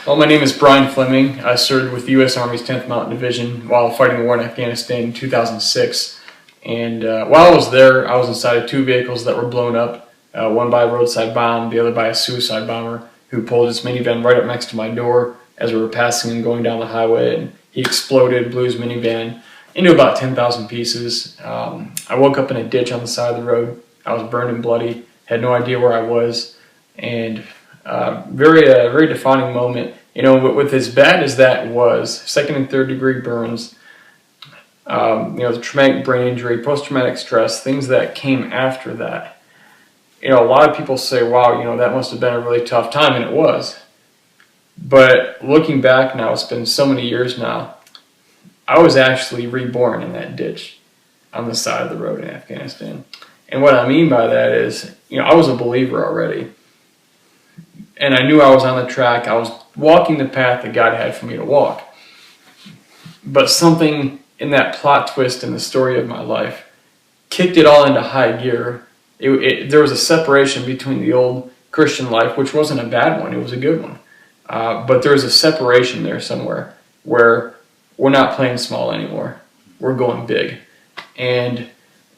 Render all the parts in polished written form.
Well, my name is Brian Fleming. I served with the U.S. Army's 10th Mountain Division while fighting the war in Afghanistan in 2006. And while I was there, I was inside of two vehicles that were blown up, one by a roadside bomb, the other by a suicide bomber who pulled his minivan right up next to my door as we were passing and going down the highway. And he exploded, blew his minivan into about 10,000 pieces. I woke up in a ditch on the side of the road. I was burned and bloody, had no idea where I was, and very defining moment. You know, with as bad as that was, second and third degree burns, the traumatic brain injury, post-traumatic stress, things that came after that. You know, a lot of people say, wow, that must have been a really tough time, and it was. But looking back now, it's been so many years now, I was actually reborn in that ditch on the side of the road in Afghanistan. And what I mean by that is, I was a believer already. And I knew I was on the track. I was walking the path that God had for me to walk. But something in that plot twist in the story of my life kicked it all into high gear. There was a separation between the old Christian life, which wasn't a bad one, it was a good one. But there was a separation there somewhere where we're not playing small anymore. We're going big. And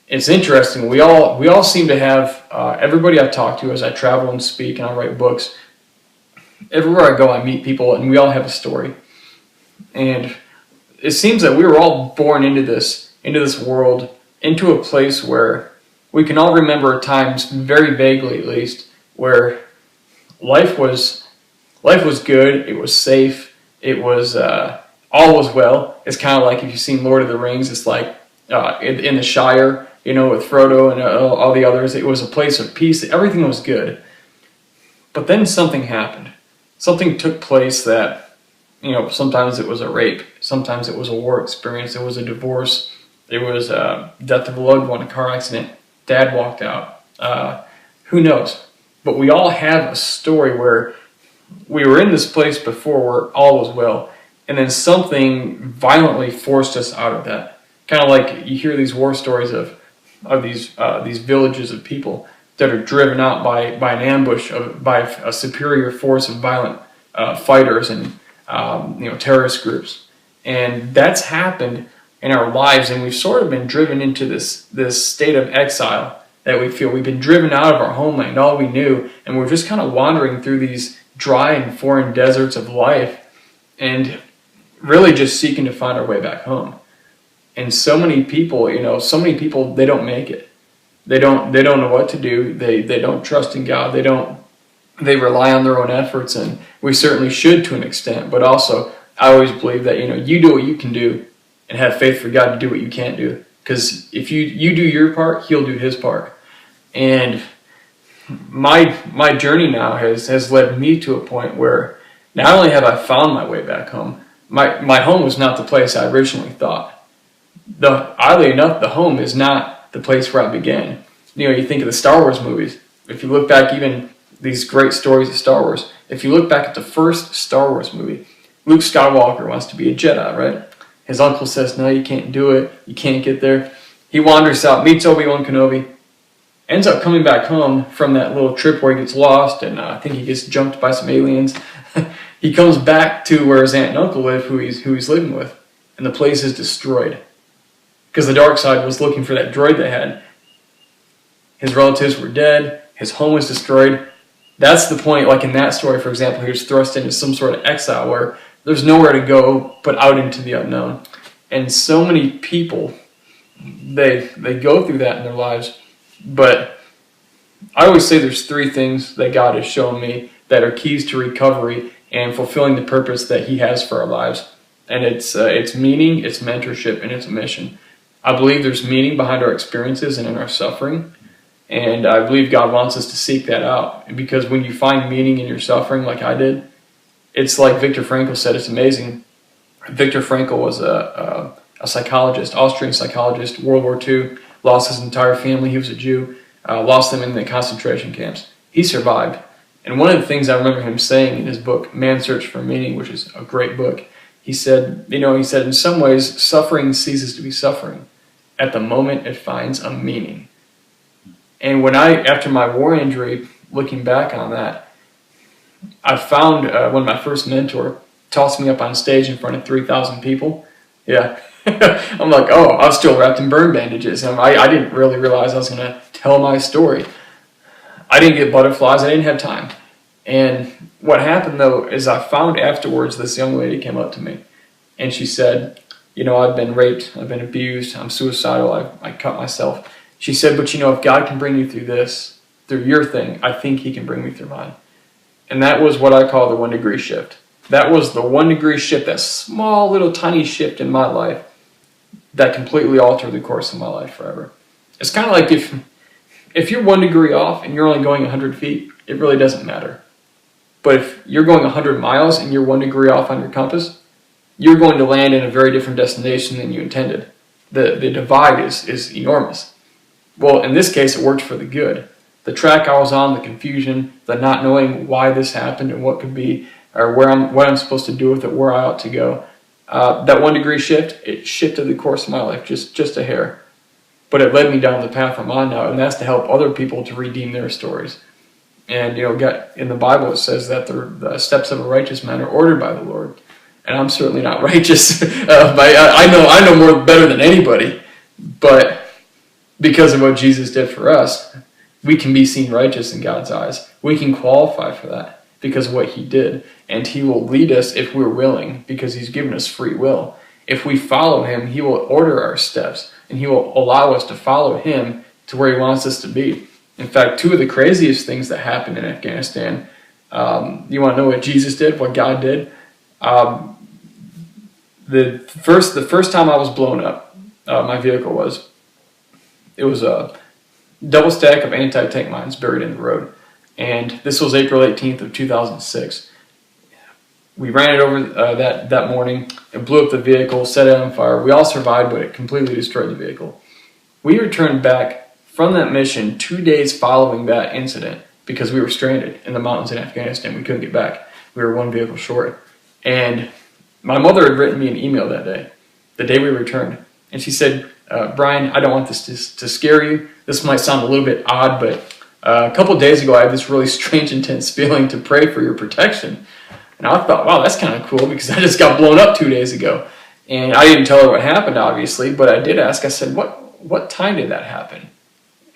it's interesting, we all seem to have, everybody I talk to as I travel and speak and I write books, everywhere I go I meet people and we all have a story. And it seems that we were all born into this world, into a place where we can all remember times, very vaguely at least, where life was good, it was safe, it was all was well. It's kind of like if you've seen Lord of the Rings, it's like in the Shire, with Frodo and all the others, it was a place of peace, everything was good. But then something happened. Something took place that, sometimes it was a rape, sometimes it was a war experience, it was a divorce, it was death of a loved one, a car accident, dad walked out, who knows? But we all have a story where we were in this place before where all was well, and then something violently forced us out of that. Kind of like you hear these war stories of these villages of people that are driven out by an ambush by a superior force of violent fighters and terrorist groups, and that's happened in our lives, and we've sort of been driven into this state of exile that we feel. We've been driven out of our homeland, all we knew, and we're just kind of wandering through these dry and foreign deserts of life, and really just seeking to find our way back home. And so many people, they don't make it. They don't know what to do. They don't trust in God. They rely on their own efforts, and we certainly should to an extent. But also, I always believe that you do what you can do, and have faith for God to do what you can't do. Because if you do your part, He'll do His part. And my journey now has led me to a point where not only have I found my way back home, my home was not the place I originally thought. Oddly enough, the home is not the place where I began. You think of the Star Wars movies. If you look back, even these great stories of Star Wars, if you look back at the first Star Wars movie, Luke Skywalker wants to be a Jedi, right? His uncle says, no, you can't do it. You can't get there. He wanders out, meets Obi-Wan Kenobi, ends up coming back home from that little trip where he gets lost, and I think he gets jumped by some aliens. He comes back to where his aunt and uncle live, who he's living with, and the place is destroyed. Because the dark side was looking for that droid they had. His relatives were dead. His home was destroyed. That's the point, like in that story, for example, he was thrust into some sort of exile where there's nowhere to go but out into the unknown. And so many people, they go through that in their lives. But I always say there's three things that God has shown me that are keys to recovery and fulfilling the purpose that He has for our lives. And it's meaning, it's mentorship, and it's a mission. I believe there's meaning behind our experiences and in our suffering. And I believe God wants us to seek that out. Because when you find meaning in your suffering, like I did, it's like Viktor Frankl said, it's amazing. Viktor Frankl was a psychologist, Austrian psychologist, World War II, lost his entire family. He was a Jew, lost them in the concentration camps. He survived. And one of the things I remember him saying in his book, Man's Search for Meaning, which is a great book, he said, in some ways, suffering ceases to be suffering. At the moment, it finds a meaning. And after my war injury, looking back on that, I found when my first mentor tossed me up on stage in front of 3,000 people. Yeah. I'm like, oh, I was still wrapped in burn bandages. And I didn't really realize I was going to tell my story. I didn't get butterflies. I didn't have time. And what happened, though, is I found afterwards this young lady came up to me. And she said, you know, I've been raped. I've been abused. I'm suicidal. I cut myself. She said, but you know, if God can bring you through this, through your thing, I think he can bring me through mine. And that was what I call the 1 degree shift. That was the 1 degree shift, that small little tiny shift in my life that completely altered the course of my life forever. It's kind of like if you're 1 degree off and you're only going 100 feet, it really doesn't matter. But if you're going 100 miles and you're 1 degree off on your compass, you're going to land in a very different destination than you intended. The divide is enormous. Well, in this case, it worked for the good. The track I was on, the confusion, the not knowing why this happened and what could be, or what I'm supposed to do with it, where I ought to go. That 1 degree shift, it shifted the course of my life just a hair. But it led me down the path I'm on now, and that's to help other people to redeem their stories. And you know, in the Bible it says that the steps of a righteous man are ordered by the Lord. And I'm certainly not righteous. I know more better than anybody. But because of what Jesus did for us, we can be seen righteous in God's eyes. We can qualify for that because of what he did. And he will lead us if we're willing, because he's given us free will. If we follow him, he will order our steps, and he will allow us to follow him to where he wants us to be. In fact, 2 of the craziest things that happened in Afghanistan, you want to know what Jesus did, what God did? The first time I was blown up, my vehicle it was a double stack of anti-tank mines buried in the road. And this was April 18th of 2006. We ran it over that morning. It blew up the vehicle, set it on fire. We all survived, but it completely destroyed the vehicle. We returned back from that mission 2 days following that incident because we were stranded in the mountains in Afghanistan. We couldn't get back. We were 1 vehicle short. And my mother had written me an email that day, the day we returned. And she said, Brian, I don't want this to scare you. This might sound a little bit odd, but a couple of days ago I had this really strange, intense feeling to pray for your protection. And I thought, wow, that's kind of cool because I just got blown up 2 days ago. And I didn't tell her what happened, obviously, but I did ask. I said, what time did that happen?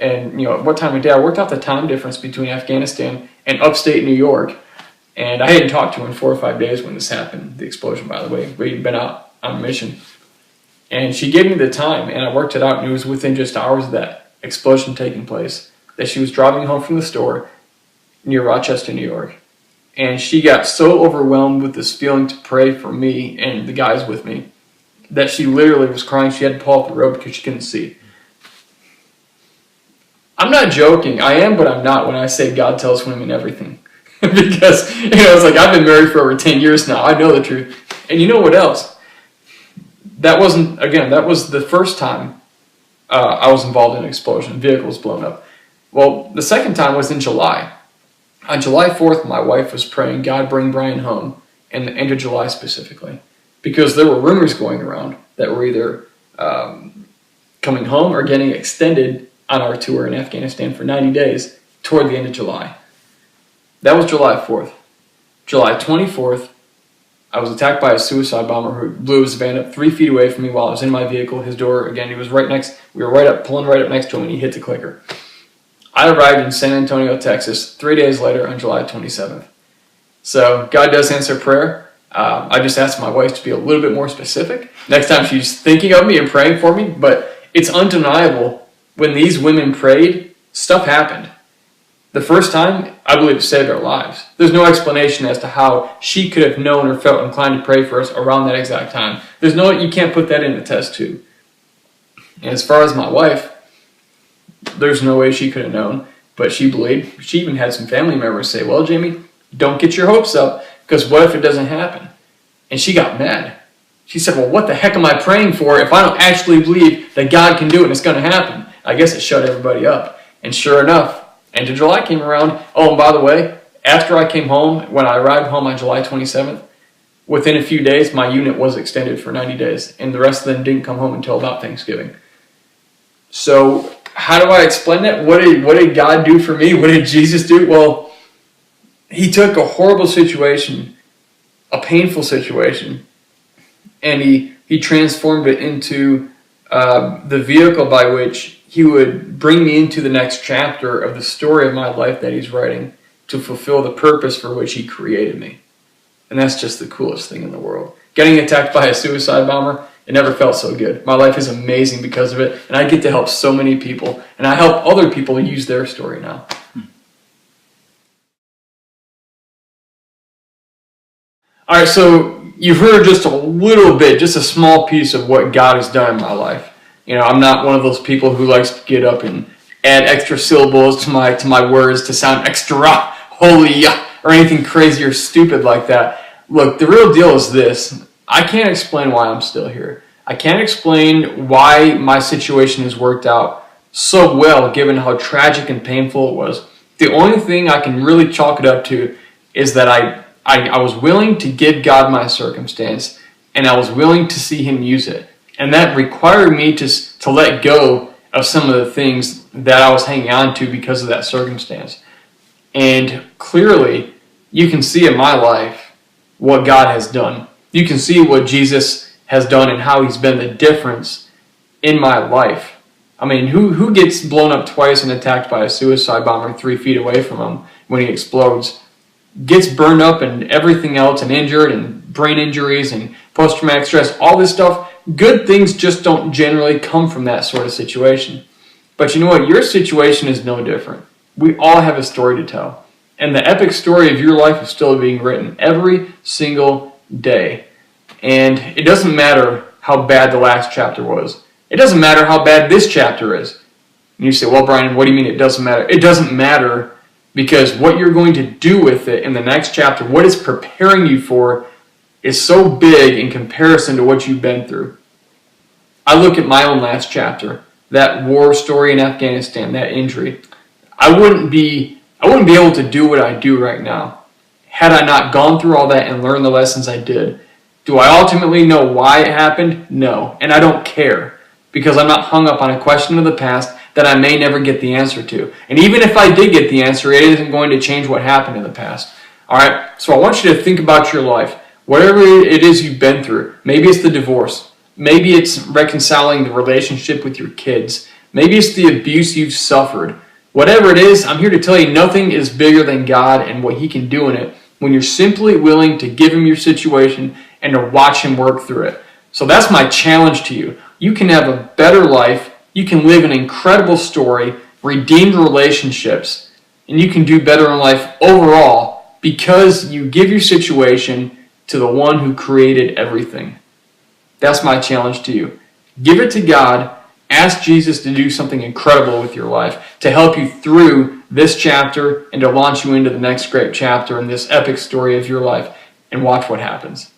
And, you know, what time of day? I worked out the time difference between Afghanistan and upstate New York. And I hadn't talked to her in 4 or 5 days when this happened, the explosion, by the way. We'd been out on a mission. And she gave me the time, and I worked it out, and it was within just hours of that explosion taking place that she was driving home from the store near Rochester, New York. And she got so overwhelmed with this feeling to pray for me and the guys with me that she literally was crying. She had to pull off the road because she couldn't see. I'm not joking. I am, but I'm not when I say God tells women everything. Because, you know, it's like I've been married for over 10 years now. I know the truth. And you know what else? That was the first time I was involved in an explosion. Vehicle was blown up. Well, the second time was in July. On July 4th, my wife was praying, God, bring Brian home, and the end of July specifically. Because there were rumors going around that were either coming home or getting extended on our tour in Afghanistan for 90 days toward the end of July. That was July 4th. July 24th, I was attacked by a suicide bomber who blew his van up 3 feet away from me while I was in my vehicle. His door, again, we were pulling right up next to him, and he hit the clicker. I arrived in San Antonio, Texas, 3 days later on July 27th. So God does answer prayer. I just asked my wife to be a little bit more specific next time she's thinking of me and praying for me. But it's undeniable, when these women prayed, stuff happened. The first time, I believe it saved our lives. There's no explanation as to how she could have known or felt inclined to pray for us around that exact time. You can't put that in a test tube. And as far as my wife, there's no way she could have known, but she believed. She even had some family members say, well, Jamie, don't get your hopes up, because what if it doesn't happen? And she got mad. She said, well, what the heck am I praying for if I don't actually believe that God can do it and it's going to happen? I guess it shut everybody up. And sure enough, end of July came around. Oh, and by the way, after I came home, when I arrived home on July 27th, within a few days, my unit was extended for 90 days, and the rest of them didn't come home until about Thanksgiving. So how do I explain that? What did God do for me? What did Jesus do? Well, he took a horrible situation, a painful situation, and he transformed it into the vehicle by which he would bring me into the next chapter of the story of my life that he's writing to fulfill the purpose for which he created me. And that's just the coolest thing in the world. Getting attacked by a suicide bomber, it never felt so good. My life is amazing because of it, and I get to help so many people, and I help other people use their story now. All right, so you've heard just a little bit, just a small piece of what God has done in my life. You know, I'm not one of those people who likes to get up and add extra syllables to my words to sound extra holy or anything crazy or stupid like that. Look, the real deal is this. I can't explain why I'm still here. I can't explain why my situation has worked out so well given how tragic and painful it was. The only thing I can really chalk it up to is that I was willing to give God my circumstance, and I was willing to see him use it. And that required me to let go of some of the things that I was hanging on to because of that circumstance. And clearly, you can see in my life what God has done. You can see what Jesus has done and how he's been the difference in my life. I mean, who gets blown up twice and attacked by a suicide bomber 3 feet away from him when he explodes? Gets burned up and everything else and injured and brain injuries and post-traumatic stress, all this stuff. Good things just don't generally come from that sort of situation. But you know what? Your situation is no different. We all have a story to tell. And the epic story of your life is still being written every single day. And it doesn't matter how bad the last chapter was. It doesn't matter how bad this chapter is. And you say, well, Brian, what do you mean it doesn't matter? It doesn't matter because what you're going to do with it in the next chapter, what it's preparing you for, is so big in comparison to what you've been through. I look at my own last chapter, that war story in Afghanistan, that injury. I wouldn't be able to do what I do right now had I not gone through all that and learned the lessons I did. Do I ultimately know why it happened? No. And I don't care because I'm not hung up on a question of the past that I may never get the answer to. And even if I did get the answer, it isn't going to change what happened in the past. All right? So I want you to think about your life. Whatever it is you've been through, maybe it's the divorce. Maybe it's reconciling the relationship with your kids. Maybe it's the abuse you've suffered. Whatever it is, I'm here to tell you nothing is bigger than God and what he can do in it when you're simply willing to give him your situation and to watch him work through it. So that's my challenge to you. You can have a better life. You can live an incredible story, redeemed relationships, and you can do better in life overall because you give your situation to the one who created everything. That's my challenge to you. Give it to God. Ask Jesus to do something incredible with your life, to help you through this chapter and to launch you into the next great chapter in this epic story of your life, and watch what happens.